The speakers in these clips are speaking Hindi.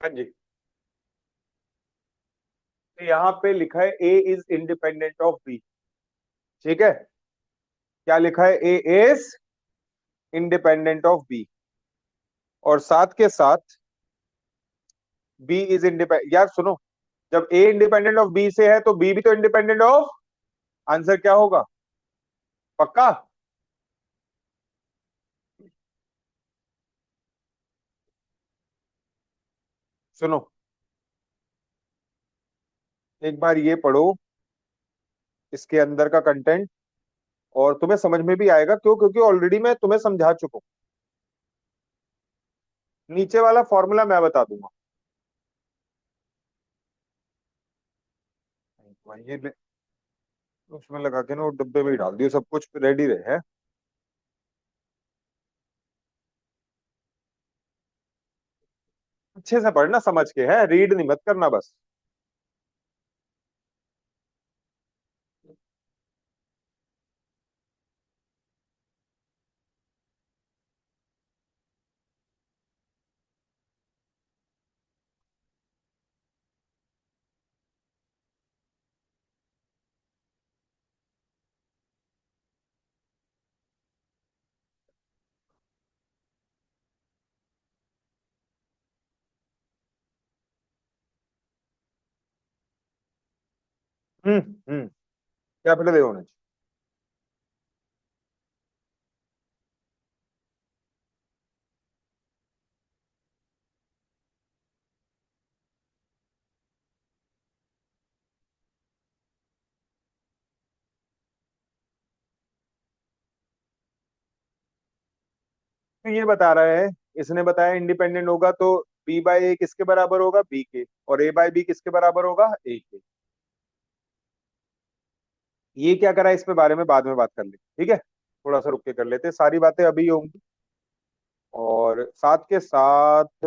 हाँ जी। तो यहाँ पे लिखा है ए इज इंडिपेंडेंट ऑफ बी। ठीक है, क्या लिखा है? ए इज इंडिपेंडेंट ऑफ बी, और साथ के साथ बी इज इंडिपेंडेंट। यार सुनो, जब ए इंडिपेंडेंट ऑफ बी से है तो बी भी तो इंडिपेंडेंट ऑफ। आंसर क्या होगा? पक्का? सुनो, एक बार ये पढ़ो, इसके अंदर का कंटेंट, और तुम्हें समझ में भी आएगा। क्यों? क्योंकि ऑलरेडी मैं तुम्हें समझा चुका हूं। नीचे वाला फॉर्मूला मैं बता दूंगा। ये उसमें लगा के ना वो डब्बे में ही डाल दियो, सब कुछ रेडी रहे है। अच्छे से पढ़ना, समझ के है, रीड नहीं मत करना बस। हम्म। हम्म। कैपिटल ए होना चाहिए। तो ये बता रहा है, इसने बताया इंडिपेंडेंट होगा तो बी बाई ए किसके बराबर होगा? बी के। और ए बाई बी किसके बराबर होगा? ए के। ये क्या करा, इस पे बारे में बाद में बात कर ले, ठीक है? थोड़ा सा रुक के कर लेते, सारी बातें अभी होंगी। और साथ के साथ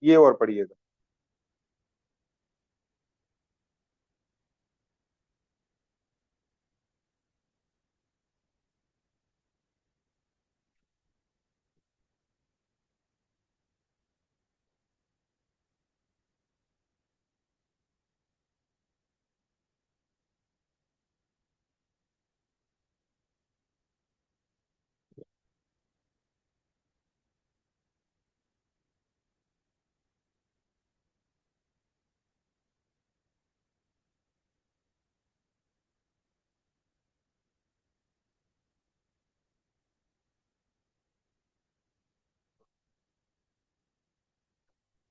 ये और पढ़िएगा।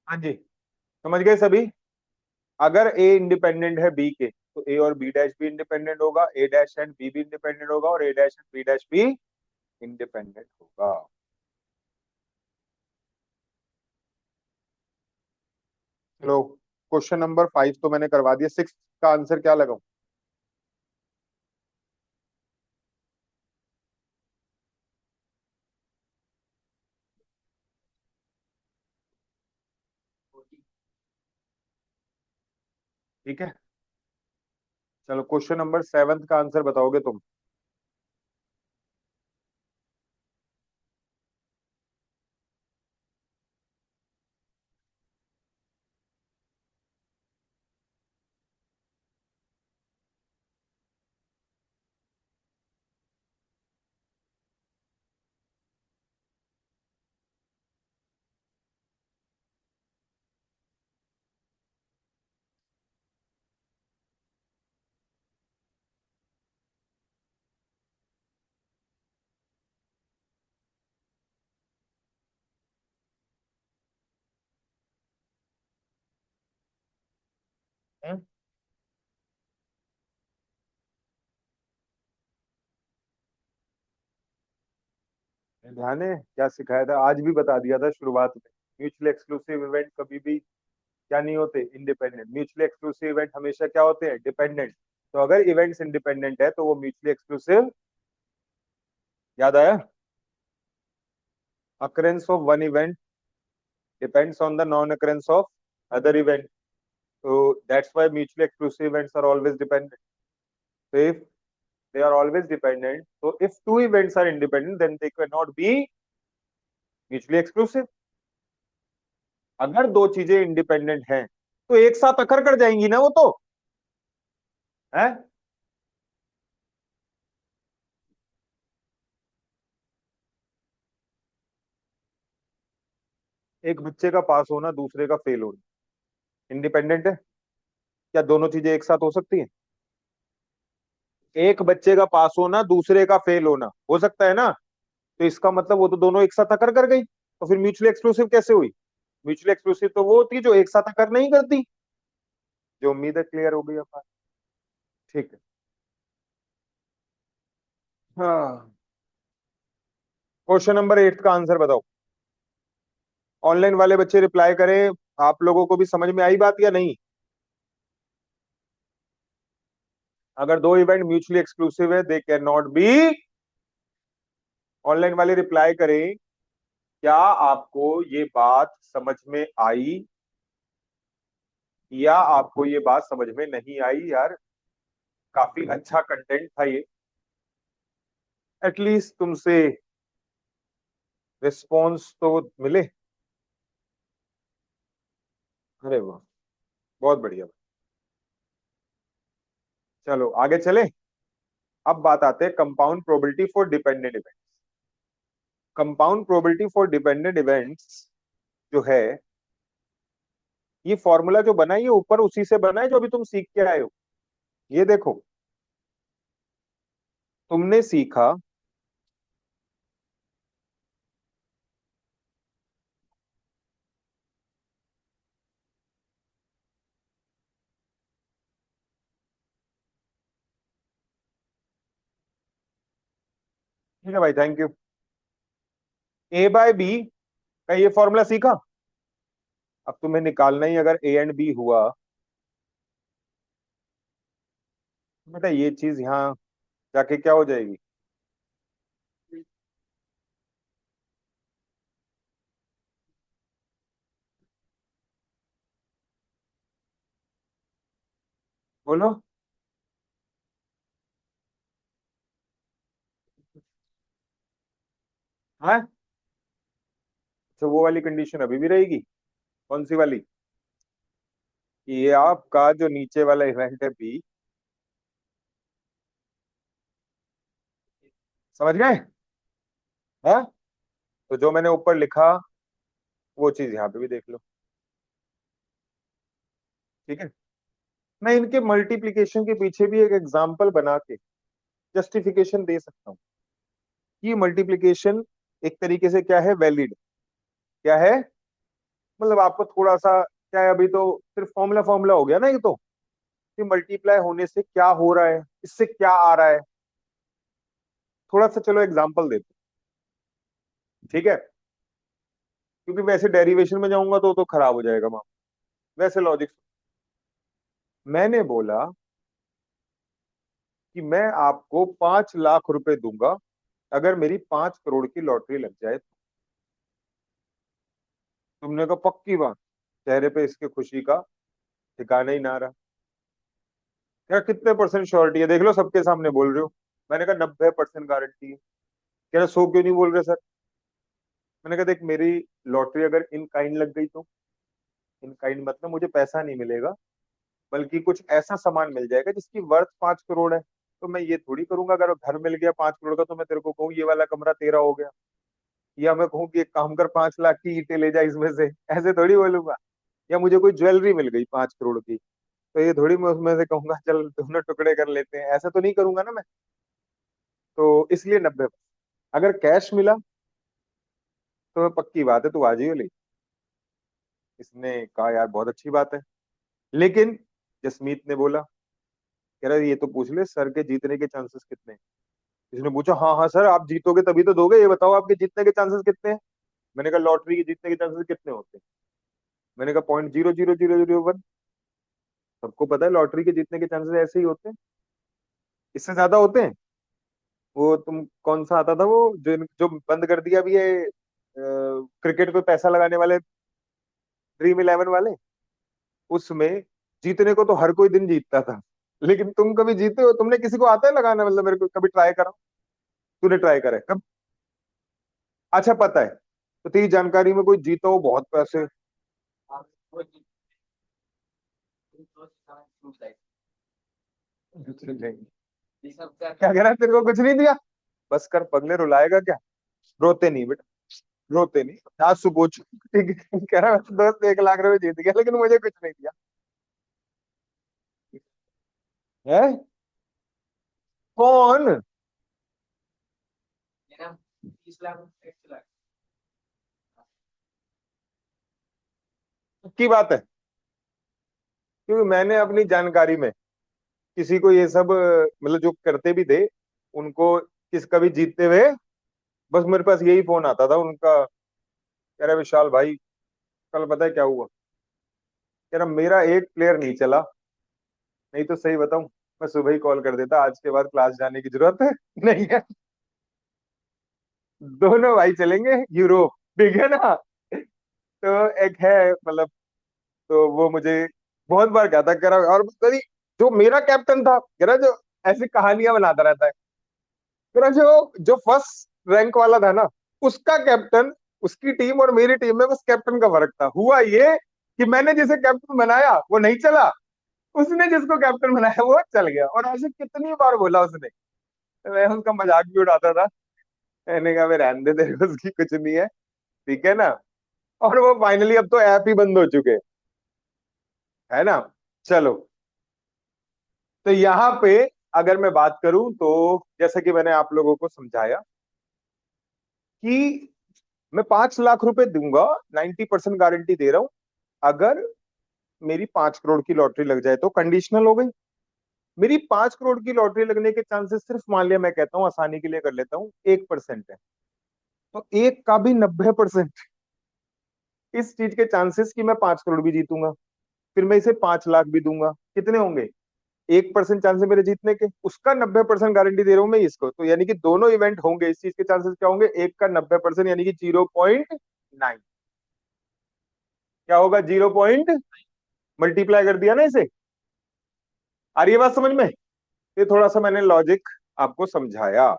हाँ जी, समझ गए सभी? अगर ए इंडिपेंडेंट है बी के, तो ए और बी डैश भी इंडिपेंडेंट होगा, ए डैश एंड बी भी इंडिपेंडेंट होगा, और ए डैश एंड बी डैश भी इंडिपेंडेंट होगा। चलो, क्वेश्चन नंबर 5 तो मैंने करवा दिया, 6 का आंसर क्या लगाऊं? ठीक है, चलो क्वेश्चन नंबर 7 का आंसर बताओगे तुम। हम्म? ध्यान है क्या सिखाया था? आज भी बता दिया था शुरुआत में। म्यूचुअली एक्सक्लूसिव इवेंट कभी भी क्या नहीं होते? इंडिपेंडेंट। म्यूचुअली एक्सक्लूसिव इवेंट हमेशा क्या होते हैं? डिपेंडेंट। तो अगर इवेंट्स इंडिपेंडेंट है तो वो म्यूचुअली एक्सक्लूसिव। याद आया? occurrence of one event depends on the non-occurrence of other event. So that's why mutually exclusive events are always dependent. So if they are always dependent, so if two events are independent, then they cannot be mutually exclusive. अगर दो चीजें इंडिपेंडेंट हैं तो एक साथ अकर कर जाएंगी ना वो तो, है। एक बच्चे का पास होना दूसरे का फेल होना इंडिपेंडेंट है? क्या दोनों चीजें एक साथ हो सकती हैं? एक बच्चे का पास होना दूसरे का फेल होना हो सकता है ना? तो इसका मतलब वो तो दोनों एक साथ अकर कर गई, तो फिर म्यूचुअली एक्सक्लूसिव कैसे हुई? म्यूचुअली एक्सक्लूसिव तो वो होती है जो एक साथ अकर नहीं करती। जो उम्मीद है क्लियर हो गई अब। ठीक है। हाँ, क्वेश्चन नंबर 8 का आंसर बताओ। ऑनलाइन वाले बच्चे रिप्लाई करें। आप लोगों को भी समझ में आई बात या नहीं? अगर दो इवेंट म्यूचुअली एक्सक्लूसिव है they can not be. Online वाले रिप्लाई करें। क्या आपको ये बात समझ में आई या आपको ये बात समझ में नहीं आई यार? काफी अच्छा कंटेंट था ये। एटलीस्ट तुमसे रिस्पॉन्स तो मिले। अरे वाह, बहुत बढ़िया। चलो आगे चले। अब बात आते हैं compound probability for dependent event. Compound probability for dependent events जो है, ये फॉर्मूला जो बना है ये ऊपर उसी से बना है जो अभी तुम सीख के आए हो। ये देखो, तुमने सीखा। ठीक है भाई, thank you. A by B का ये फॉर्मूला सीखा। अब तुम्हें निकालना ही अगर ए एंड बी हुआ, तो बेटा ये चीज यहाँ जाके क्या हो जाएगी? बोलो। हाँ, तो वो वाली कंडीशन अभी भी रहेगी। कौन सी वाली? ये आपका जो नीचे वाला इवेंट है बी। समझ गए? हाँ, तो जो मैंने ऊपर लिखा वो चीज यहाँ पे भी देख लो। ठीक है। मैं इनके मल्टीप्लिकेशन के पीछे भी एक एग्जाम्पल बना के जस्टिफिकेशन दे सकता हूँ कि मल्टीप्लिकेशन एक तरीके से क्या है, वैलिड। क्या है? मतलब आपको थोड़ा सा क्या है, अभी तो सिर्फ फॉर्मूला फॉर्मूला हो गया ना ये तो, कि मल्टीप्लाई होने से क्या हो रहा है, इससे क्या आ रहा है। थोड़ा सा चलो एग्जांपल देते हैं, ठीक है? क्योंकि वैसे डेरिवेशन में जाऊंगा तो खराब हो जाएगा मामला। वैसे लॉजिक, मैंने बोला कि मैं आपको 5 लाख रुपए दूंगा अगर मेरी 5 करोड़ की लॉटरी लग जाए। तुमने कहा पक्की बात। चेहरे पे इसके खुशी का ठिकाना ही ना रहा। क्या कितने परसेंट श्योरिटी है देख लो, सबके सामने बोल रहे हो। मैंने कहा 90% गारंटी है। कह रहे 100 क्यों नहीं बोल रहे सर? मैंने कहा देख, मेरी लॉटरी अगर इन काइंड लग गई तो, इन काइंड मतलब मुझे पैसा नहीं मिलेगा, बल्कि कुछ ऐसा सामान मिल जाएगा जिसकी वर्थ 5 करोड़ है। तो मैं ये थोड़ी करूंगा अगर घर मिल गया 5 करोड़ का तो मैं तेरे को कहूँ ये वाला कमरा तेरा हो गया, या मैं कहूँ कि एक काम कर 5 लाख की ईंटें ले जा इसमें से। ऐसे थोड़ी बोलूंगा। या मुझे कोई ज्वेलरी मिल गई 5 करोड़ की, तो ये थोड़ी मैं उसमें से कहूंगा चल दोनों टुकड़े कर लेते हैं, ऐसा तो नहीं करूंगा ना मैं। तो इसलिए 90। अगर कैश मिला तो पक्की बात है तू आज ही ले। इसने कहा यार बहुत अच्छी बात है। लेकिन जसमीत ने बोला, कह रहा ये तो पूछ ले सर के जीतने के चांसेस कितने हैं। इसने पूछा हाँ हाँ सर आप जीतोगे तभी तो दोगे, ये बताओ आपके जीतने के चांसेस कितने हैं। मैंने कहा लॉटरी के जीतने के चांसेस कितने होते हैं? मैंने कहा 0.00001। सबको पता है लॉटरी के जीतने के चांसेस ऐसे ही होते हैं, इससे ज्यादा होते हैं। वो तुम कौन सा आता था वो जो जो बंद कर दिया भी है, क्रिकेट पे पैसा लगाने वाले, Dream11 वाले। उसमें जीतने को तो हर कोई दिन जीतता था, लेकिन तुम कभी जीते हो? तुमने किसी को आता है लगाना? मतलब मेरे को कभी ट्राई करा? तूने ट्राई करा है कब? अच्छा पता है, तो तेरी जानकारी में कोई जीता हो बहुत पैसे? कुछ नहीं। क्या कह रहा है, तेरे को कुछ नहीं दिया? बस कर पगले, रुलाएगा क्या? रोते नहीं बेटा, रोते नहीं। आज सुबह ठीक है, कह रहा है दोस्त 1 लाख रुपए जीत गया लेकिन मुझे कुछ नहीं दिया है। कौन? की बात है, क्योंकि मैंने अपनी जानकारी में किसी को ये सब मतलब जो करते भी थे उनको, किस कभी जीतते हुए, बस मेरे पास यही फोन आता था उनका। कह रहा विशाल भाई, कल पता है क्या हुआ? कह रहा मेरा एक प्लेयर नहीं चला, नहीं तो सही बताऊं, मैं सुबह ही कॉल कर देता, आज के बाद क्लास जाने की जरूरत है नहीं है। दोनों भाई चलेंगे यूरोप, ठीक है ना? तो एक है मतलब, तो वो मुझे बहुत बार कहता, कह रहा और पता नहीं, जो मेरा कैप्टन था, कह रहा जो ऐसी कहानियां बनाता रहता है, कह रहा जो जो फर्स्ट रैंक वाला था ना, उसका कैप्टन, उसकी टीम और मेरी टीम में बस कैप्टन का फर्क था। हुआ ये कि मैंने जिसे कैप्टन बनाया वो नहीं चला, उसने जिसको कैप्टन बनाया वो चल गया। और ऐसे कितनी बार बोला उसने, मैं उसका मजाक भी उड़ाता था। मैंने कहा "बे रहने दे, तेरे को उसकी कुछ नहीं है, ठीक है ना"। और वो फाइनली अब तो ऐप ही बंद हो चुके हैं, है ना? चलो, तो यहाँ पे अगर मैं बात करूं तो जैसे कि मैंने आप लोगों को समझाया कि मैं 5 लाख रुपए दूंगा, 90% गारंटी दे रहा हूं, अगर मेरी 5 करोड़ की लॉटरी लग जाए तो। कंडीशनल हो गई। मेरी 5 करोड़ की लॉटरी लगने के चांसेस सिर्फ, मान लिया मैं कहता हूँ आसानी के लिए कर लेता हूँ, 1% है। तो एक का भी 90% इस चीज के चांसेस कि मैं 5 करोड़ भी जीतूंगा, फिर मैं इसे 5 लाख भी दूंगा, कितने होंगे? 1% चांस है मेरे जीतने के, उसका 90% गारंटी दे रहा हूं मैं इसको। तो यानी कि दोनों इवेंट होंगे, इस चीज के चांसेस क्या होंगे? एक का 90% यानी कि 0.9। क्या होगा? 0. मल्टीप्लाई कर दिया ना इसे। आ रही है बात समझ में? ये थोड़ा सा मैंने लॉजिक आपको समझाया।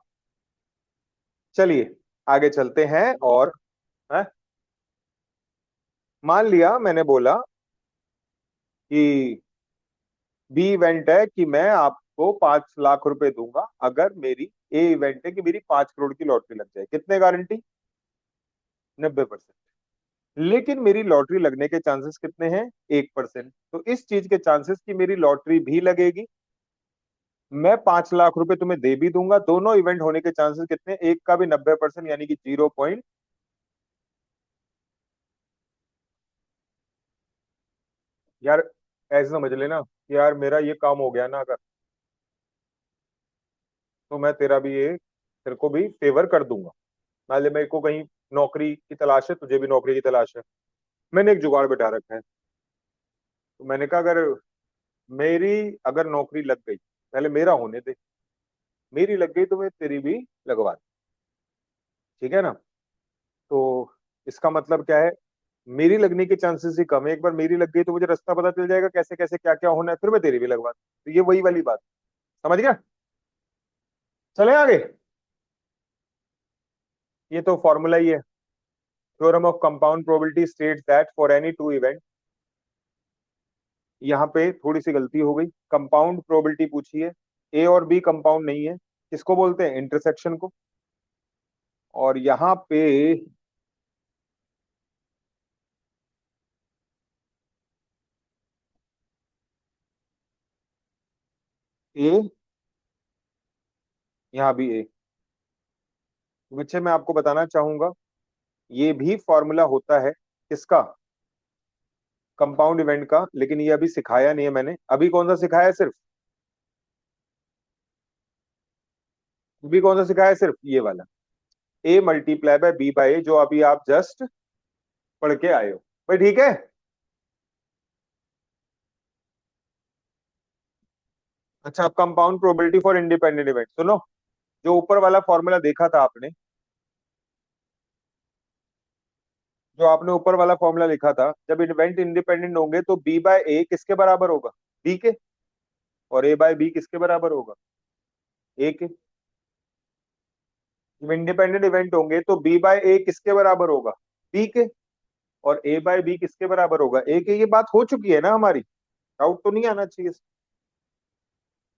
चलिए आगे चलते हैं। और है? मान लिया मैंने बोला कि बी इवेंट है कि मैं आपको 5 लाख रुपए दूंगा अगर मेरी, ए इवेंट है कि मेरी 5 करोड़ की लॉटरी लग जाए। कितने गारंटी? 90%। लेकिन मेरी लॉटरी लगने के चांसेस कितने हैं? 1%। तो इस चीज के चांसेस कि मेरी लॉटरी भी लगेगी, मैं 5 लाख रुपए तुम्हें दे भी दूंगा, दोनों इवेंट होने के चांसेस कितने? एक का भी 90% यानी कि 0. यार ऐसे समझ लेना कि यार मेरा ये काम हो गया ना अगर, तो मैं तेरा भी ये, तेरे को भी फेवर कर दूंगा। मान ले मेरे को कहीं नौकरी की तलाश है, तुझे भी नौकरी की तलाश है, मैंने एक जुगाड़ बैठा रखा है। तो मैंने कहा अगर मेरी, अगर नौकरी लग गई, पहले मेरा होने दे, मेरी लग गई तो मैं तेरी भी लगवा दूं, ठीक है ना? तो इसका मतलब क्या है? मेरी लगने के चांसेस ही कम है, एक बार मेरी लग गई तो मुझे रास्ता पता चल जाएगा कैसे कैसे क्या क्या होना है, फिर मैं तेरी भी लगवा दूं। तो ये वही वाली बात, समझ गया? चले आगे। ये तो फॉर्मूला ही है। Theorem of compound probability states that for any two event, यहाँ पे थोड़ी सी गलती हो गई, कंपाउंड प्रोबेबिलिटी पूछी है, ए और बी कंपाउंड नहीं है। किसको बोलते हैं? इंटरसेक्शन को। और यहाँ पे ए, यहाँ भी ए। बच्चे मैं आपको बताना चाहूंगा, ये भी फॉर्मूला होता है किसका? कंपाउंड इवेंट का, लेकिन ये अभी सिखाया नहीं है मैंने। अभी कौन सा सिखाया है? सिर्फ अभी कौन सा सिखाया है? सिर्फ ये वाला, A multiply by B bye ए, जो अभी आप जस्ट पढ़ के आए हो भाई, ठीक है? अच्छा, अब compound probability for independent event सुनो। जो ऊपर वाला फॉर्मूला देखा था आपने, जो आपने ऊपर वाला फॉर्मूला लिखा था, जब इवेंट इंडिपेंडेंट होंगे तो बी बाय ए किसके बराबर होगा? बी के। और ए बाय बी किसके बराबर होगा? ए के। जब इंडिपेंडेंट इवेंट होंगे तो बी बाय ए किसके बराबर होगा? बी के। और ए बाय बी किसके बराबर होगा, ए की ये बात हो चुकी है ना हमारी, डाउट तो नहीं आना चाहिए।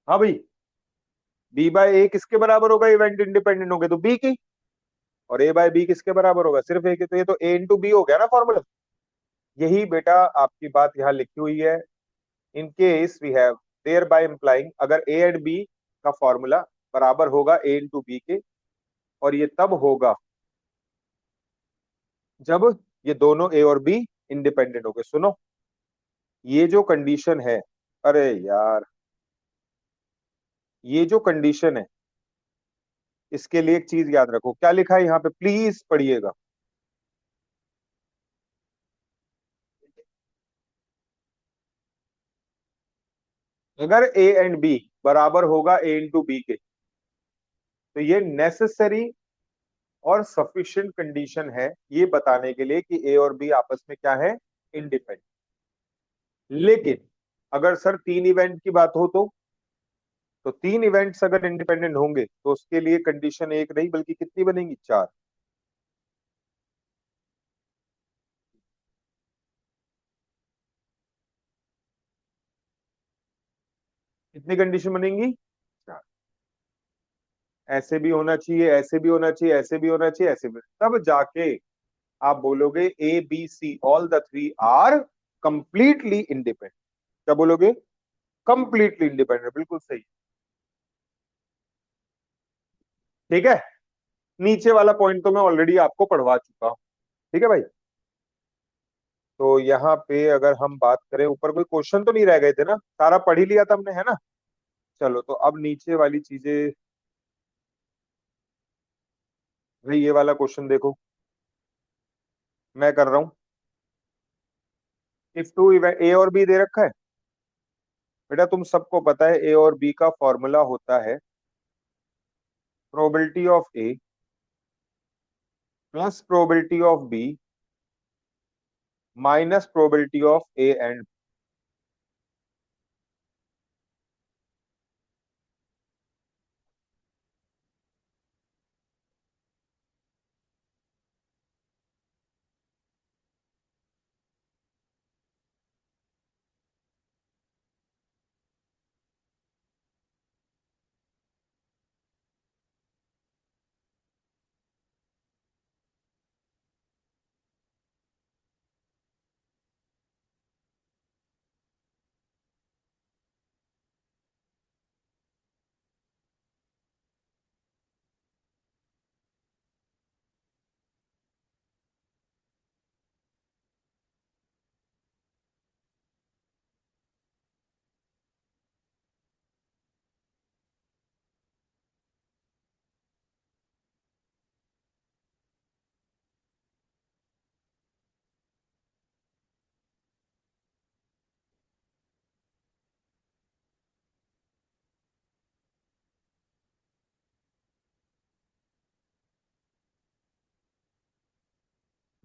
हाँ भाई, बी बाय ए किसके बराबर होगा, इवेंट इंडिपेंडेंट हो गए तो बी की, और ए बाय बी किसके बराबर होगा, सिर्फ ए की, तो ये तो ए इंटू बी हो गया ना फॉर्मूला। यही बेटा आपकी बात यहाँ लिखी हुई है। In case we have thereby implying, अगर ए एंड बी का फॉर्मूला बराबर होगा ए इंटू बी के, और ये तब होगा जब ये दोनों ए और बी इंडिपेंडेंट हो गए। सुनो, ये जो कंडीशन है, अरे यार, ये जो कंडीशन है, इसके लिए एक चीज याद रखो, क्या लिखा है यहाँ पे, प्लीज पढ़िएगा। अगर ए एंड बी बराबर होगा ए इंटू बी के, तो ये नेसेसरी और सफिशिएंट कंडीशन है ये बताने के लिए कि ए और बी आपस में क्या है, इंडिपेंडेंट। लेकिन अगर सर तीन इवेंट की बात हो तो तीन इवेंट्स अगर इंडिपेंडेंट होंगे तो उसके लिए कंडीशन एक नहीं बल्कि कितनी बनेंगी, चार। कितनी कंडीशन बनेंगी, चार। ऐसे भी होना चाहिए, ऐसे भी होना चाहिए, ऐसे भी होना चाहिए, ऐसे भी, तब जाके आप बोलोगे A B C all the three are completely independent. क्या बोलोगे, कंप्लीटली इंडिपेंडेंट, बिल्कुल सही। ठीक है, नीचे वाला पॉइंट तो मैं ऑलरेडी आपको पढ़वा चुका हूं। ठीक है भाई, तो यहाँ पे अगर हम बात करें, ऊपर कोई क्वेश्चन तो नहीं रह गए थे ना, सारा पढ़ ही लिया था हमने, है ना। चलो तो अब नीचे वाली चीजें, भाई ये वाला क्वेश्चन देखो, मैं कर रहा हूँ। इफ टू इवेंट ए और बी दे रखा है, बेटा तुम सबको पता है ए और बी का फॉर्मूला होता है probability of A plus probability of B minus probability of A and.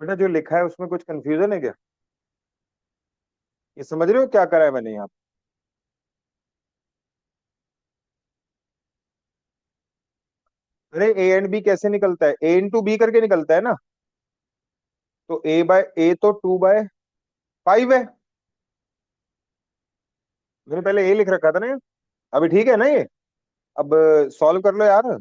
बेटा जो लिखा है उसमें कुछ कंफ्यूजन है क्या, ये समझ रहे हो क्या करा है मैंने यहाँ पे? अरे ए एंड बी कैसे निकलता है, ए इंटू बी करके निकलता है ना। तो ए बाय ए तो 2/5 है, मैंने पहले ए लिख रखा था ना। अभी ठीक है ना ये, अब सॉल्व कर लो यार।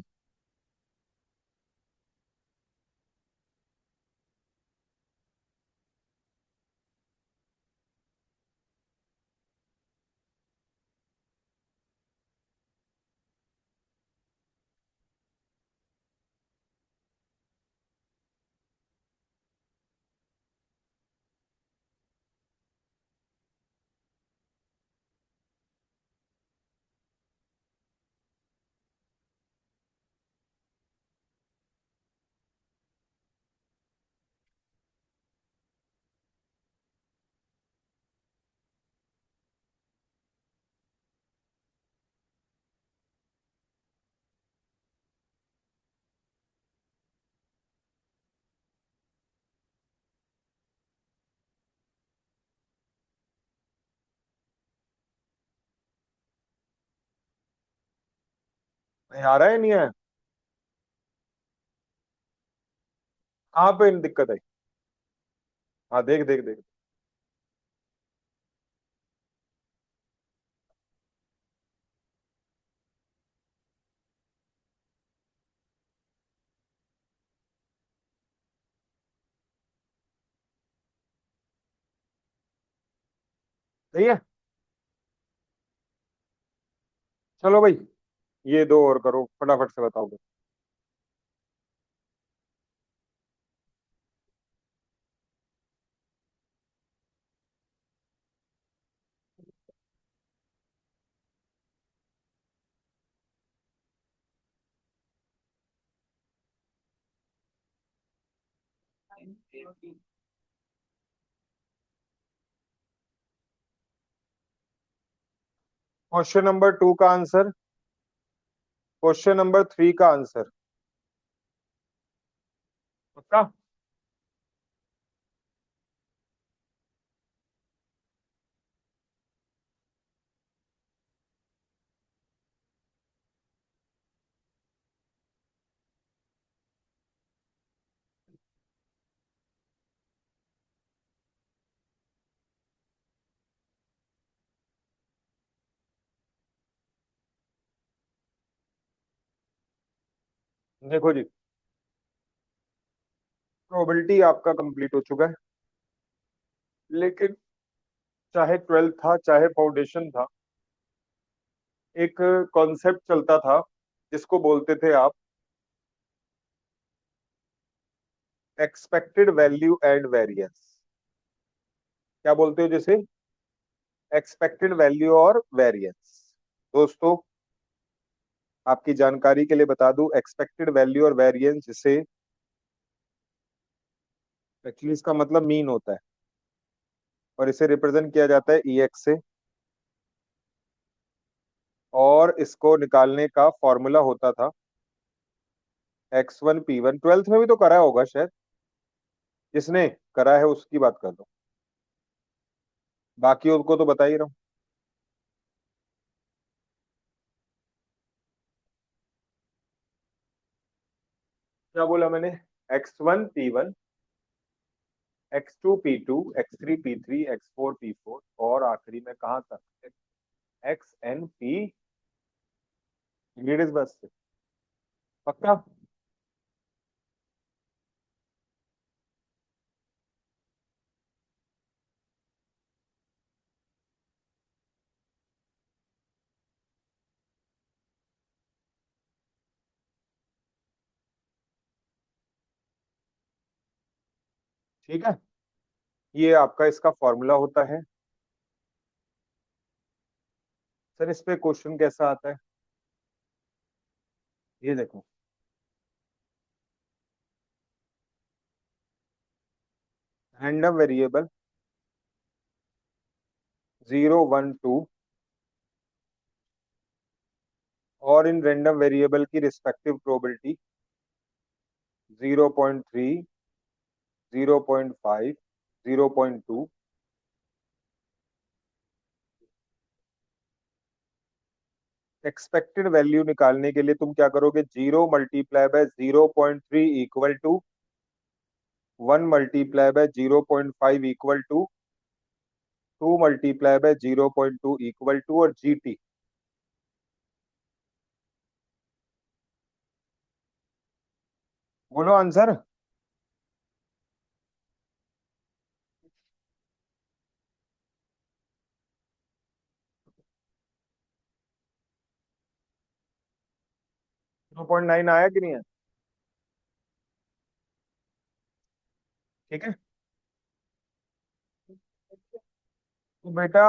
आ रहा है नहीं है, कहाँ पे दिक्कत है। हाँ देख देख देख। सही है। चलो भाई, ये दो और करो फटाफट से बताओ। क्वेश्चन नंबर 2 का आंसर, क्वेश्चन नंबर 3 का आंसर। पक्का। देखो जी, प्रोबेबिलिटी आपका कंप्लीट हो चुका है, लेकिन चाहे 12th था चाहे फाउंडेशन था, एक कॉन्सेप्ट चलता था जिसको बोलते थे आप एक्सपेक्टेड वैल्यू एंड वेरिएंस। क्या बोलते हो जैसे? एक्सपेक्टेड वैल्यू और वेरिएंस। दोस्तों, आपकी जानकारी के लिए बता दूं, एक्सपेक्टेड वैल्यू और वेरिएंस जिसे एक्चुअली इसका मतलब मीन होता है, और इसे रिप्रेजेंट किया जाता है EX से। और इसको निकालने का फॉर्मूला होता था X1P1। 12th में भी तो करा होगा शायद, जिसने करा है उसकी बात कर दो, बाकी उनको तो बता ही रहा हूँ। क्या बोला मैंने? X1P1, X2P2, X3P3, X4P4, और आखिरी में कहाँ तक? XNP ग्रेडेड बस से। पक्का। ठीक है, ये आपका इसका फॉर्मूला होता है। सर इस पे क्वेश्चन कैसा आता है, ये देखो। रैंडम वेरिएबल 0 1 2, और इन रैंडम वेरिएबल की रिस्पेक्टिव प्रोबेबिलिटी 0.3, 0.5, 0.2। एक्सपेक्टेड वैल्यू निकालने के लिए तुम क्या करोगे? 0 × 0.3 equal to 1 × 0.5 equal to 2 × 0.2 equal to, और GT। बोलो आंसर। 0.9 आया कि नहीं है? ठीक है। तो बेटा,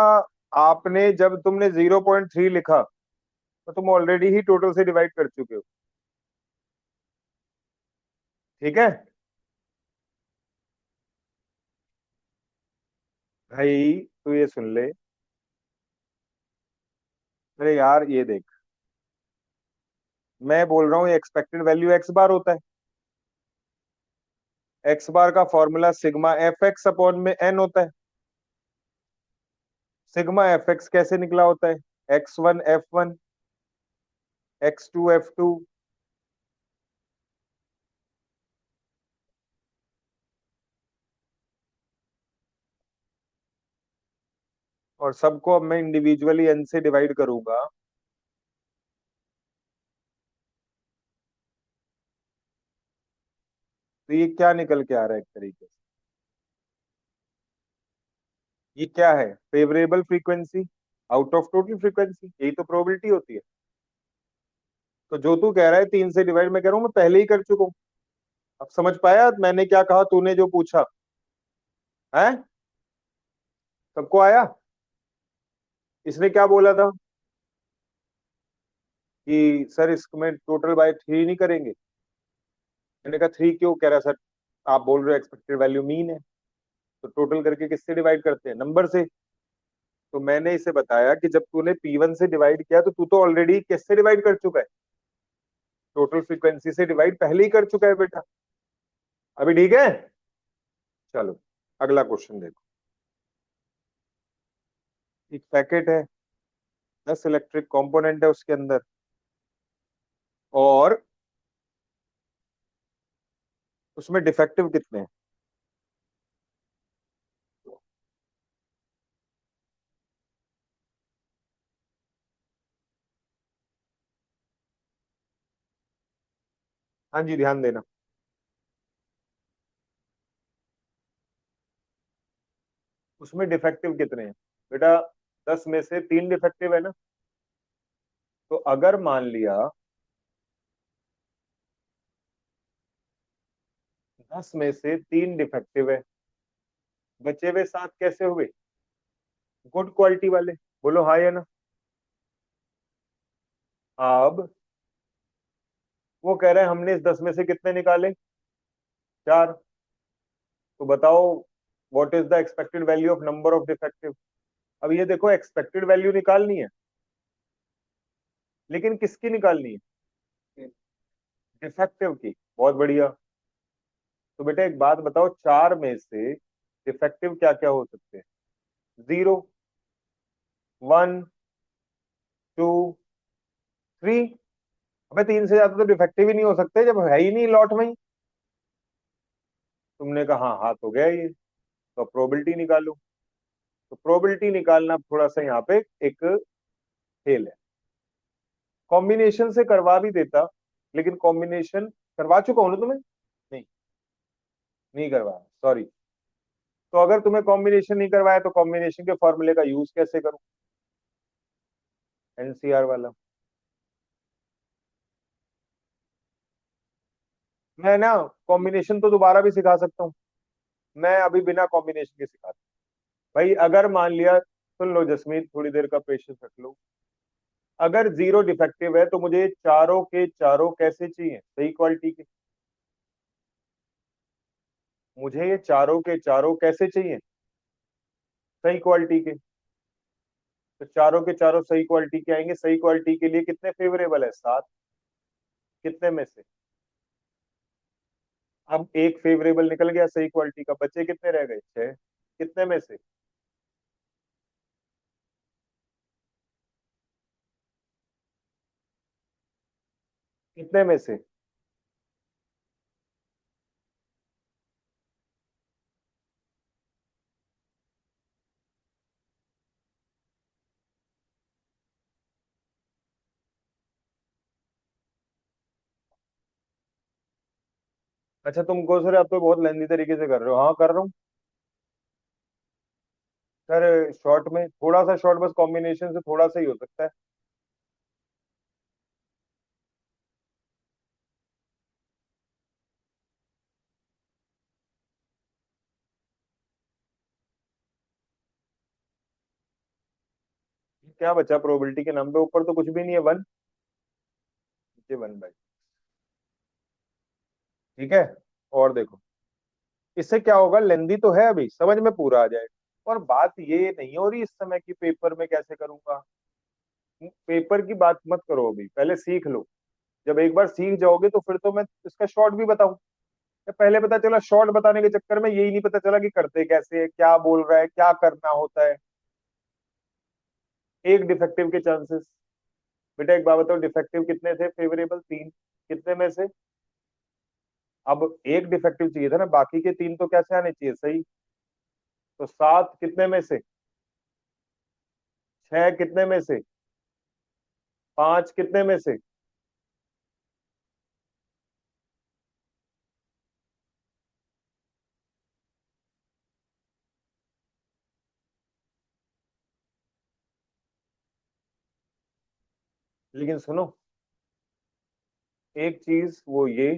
आपने जब तुमने 0.3 लिखा तो तुम ऑलरेडी ही टोटल से डिवाइड कर चुके हो। ठीक है भाई, तू ये सुन ले। अरे यार ये देख, मैं बोल रहा हूँ ये एक्सपेक्टेड वैल्यू एक्स बार होता है। एक्स बार का formula sigma F x upon में एन होता है। सिग्मा एफ एक्स कैसे निकला होता है? X1 F1, X2 F2। और सबको अब मैं इंडिविजुअली n से डिवाइड करूंगा, तो ये क्या निकल के आ रहा है एक तरीके से, ये क्या है, favourable frequency out of total frequency, यही तो प्रोबेबिलिटी होती है। तो जो तू कह रहा है 3 से डिवाइड, मैं कह रहा हूँ मैं पहले ही कर चुका हूँ। अब समझ पाया मैंने क्या कहा, तूने जो पूछा है, सबको आया। इसने क्या बोला था कि सर इसमें टोटल बाय 3 नहीं करेंगे। मैंने कहा 3 क्यों, कह रहा सर आप बोल रहे हो एक्सपेक्टेड वैल्यू मीन है, तो टोटल करके किससे डिवाइड करते हैं, नंबर से। तो मैंने इसे बताया कि जब तूने P1 से डिवाइड किया तो तू तो ऑलरेडी किससे डिवाइड कर चुका है, टोटल फ्रीक्वेंसी से डिवाइड पहले ही कर चुका है बेटा। अभी ठीक है, चलो अगला क्वेश्चन देखो। एक पैकेट है, 10 इलेक्ट्रिक कंपोनेंट है उसके अंदर, और उसमें डिफेक्टिव कितने हैं। हाँ जी ध्यान देना। उसमें डिफेक्टिव कितने हैं बेटा, 10 में से 3 डिफेक्टिव है ना। तो अगर मान लिया 10 में से 3 डिफेक्टिव है, बचे हुए 7 कैसे हुए, गुड क्वालिटी वाले, बोलो हाँ या ना। अब वो कह रहे हैं हमने इस 10 में से कितने निकाले, 4। तो बताओ what is the expected value of number of defective. अब ये देखो एक्सपेक्टेड वैल्यू निकालनी है, लेकिन किसकी निकालनी है, डिफेक्टिव की। बहुत बढ़िया। तो बेटा एक बात बताओ, 4 में से डिफेक्टिव क्या क्या हो सकते हैं, 0, 1, 2, 3। अबे 3 से ज्यादा तो डिफेक्टिव ही नहीं हो सकते जब है ही नहीं लॉट में ही। तुमने कहा हाँ हाथ हो गया ये, तो प्रोबेबिलिटी निकालो। तो प्रोबेबिलिटी निकालना थोड़ा सा यहाँ पे एक खेल है। कॉम्बिनेशन से करवा भी देता, लेकिन कॉम्बिनेशन करवा चुका हूं ना तुम्हें, नहीं, नहीं करवाया, सॉरी। तो अगर तुम्हें कॉम्बिनेशन नहीं करवाया तो कॉम्बिनेशन के फॉर्मूले का यूज कैसे करूं, एनसीआर वाला। मैं ना कॉम्बिनेशन तो दोबारा भी सिखा सकता हूँ, मैं अभी बिना कॉम्बिनेशन के सिखाता हूँ। भाई अगर मान लिया, सुन लो जसमीत, थोड़ी देर का पेशेंस रख लो। अगर 0 डिफेक्टिव है तो मुझे चारों के चारों कैसे चाहिए, सही क्वालिटी के। मुझे ये चारों के चारों कैसे चाहिए, सही क्वालिटी के। तो चारों के चारों सही क्वालिटी के आएंगे, सही क्वालिटी के लिए कितने फेवरेबल है, 7। कितने में से, अब एक फेवरेबल निकल गया सही क्वालिटी का, बचे कितने रह गए, 6। कितने में से, कितने में से। अच्छा तुम कहो सर आप तो बहुत लेंदी तरीके से कर रहे हो, हाँ कर रहा हूँ सर। शॉर्ट में थोड़ा सा, शॉर्ट बस कॉम्बिनेशन से थोड़ा सा ही हो सकता है। क्या बचा प्रोबेबिलिटी के नाम पे, ऊपर तो कुछ भी नहीं है, 1, नीचे 1/, ठीक है। और देखो इससे क्या होगा, लेंदी तो है अभी, समझ में पूरा आ जाएगा। और बात ये नहीं हो रही इस समय की पेपर में कैसे करूंगा, पेपर की बात मत करो, अभी पहले सीख लो। जब एक बार सीख जाओगे तो फिर तो मैं इसका शॉर्ट भी बताऊं। पहले पता चला शॉर्ट बताने के चक्कर में यही नहीं पता चला कि करते कैसे है, क्या बोल रहा है, क्या करना होता है। एक डिफेक्टिव के चांसेस, बेटा एक बात बताओ, डिफेक्टिव कितने थे फेवरेबल, 3। कितने में से, अब एक डिफेक्टिव चाहिए था ना, बाकी के 3 तो कैसे आने चाहिए, सही। तो 7 कितने में से, छह कितने में से, पांच कितने में से, लेकिन सुनो, एक चीज वो ये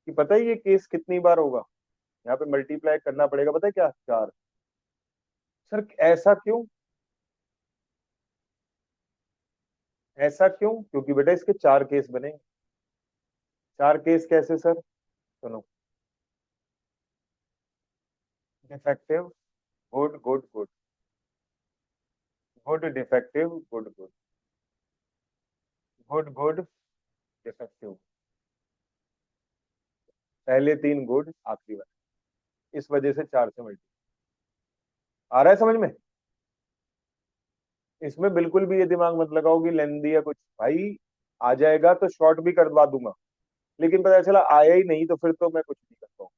कि पता है ये केस कितनी बार होगा, यहाँ पे मल्टीप्लाई करना पड़ेगा, पता है क्या, चार। सर ऐसा क्यों, ऐसा क्यों, क्योंकि बेटा इसके चार केस बनेंगे। चार केस कैसे सर, सुनो, defective, good good good, good defective, good good, good good defective, पहले तीन गुड, आखिरी वाला, इस वजह से चार से मल्टी। आ रहा है समझ में। इसमें बिल्कुल भी ये दिमाग मत लगाओ कि लेंदी या कुछ, भाई आ जाएगा तो शॉर्ट भी करवा दूंगा, लेकिन पता चला आया ही नहीं तो फिर तो मैं कुछ नहीं करता हूँ।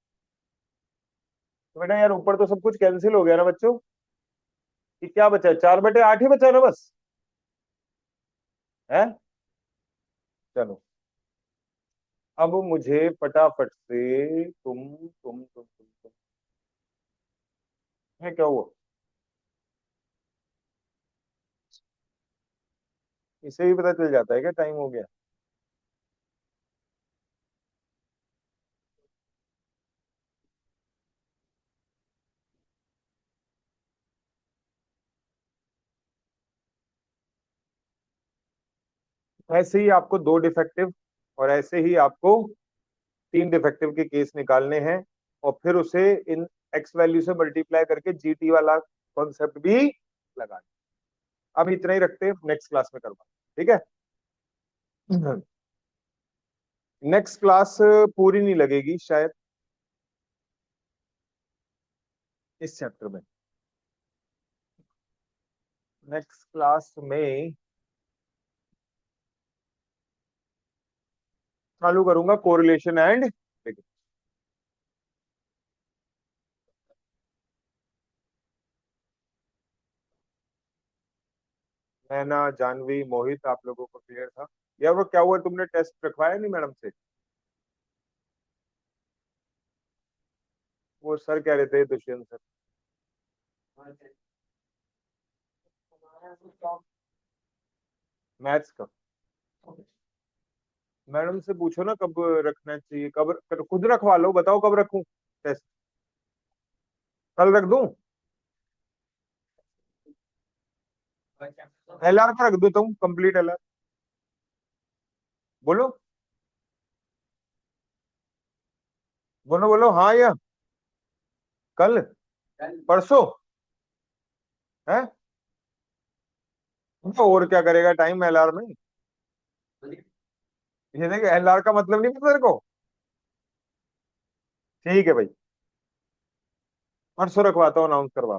तो बेटा यार ऊपर तो सब कुछ कैंसिल हो गया ना बच्चों, कि क्या बचा है, चार बटे आठ ही बचा ना बस, है। चलो, अब मुझे फटाफट से तुम है क्या हुआ, इसे भी पता चल जाता है क्या टाइम हो गया। ऐसे ही आपको दो डिफेक्टिव और ऐसे ही आपको तीन डिफेक्टिव के केस निकालने हैं, और फिर उसे इन एक्स वैल्यू से मल्टीप्लाई करके जीटी वाला कॉन्सेप्ट भी लगाना। अब इतना ही रखते हैं, नेक्स्ट क्लास में करवा, ठीक है। नेक्स्ट क्लास पूरी नहीं लगेगी शायद इस चैप्टर में, नेक्स्ट क्लास में चालू करूंगा कोरिलेशन एंड, नैना जानवी मोहित आप लोगों को क्लियर था। यार वो क्या हुआ, तुमने टेस्ट रखवाया नहीं मैडम से, वो सर कह रहे थे दुष्यंत सर, मैथ्स का। मैडम से पूछो ना कब रखना चाहिए, खुद रखवा लो, बताओ कब रखूं टेस्ट, कल रख दूं, एलआर का रख दूं, तुम कंप्लीट एलआर, बोलो, बोलो बोलो हाँ या कल, परसों, है। तो और क्या करेगा टाइम एलआर में, ये देख एलआर का मतलब नहीं पता तेरे को, ठीक है भाई, परसों रखवाता हूँ, अनाउंस करवा।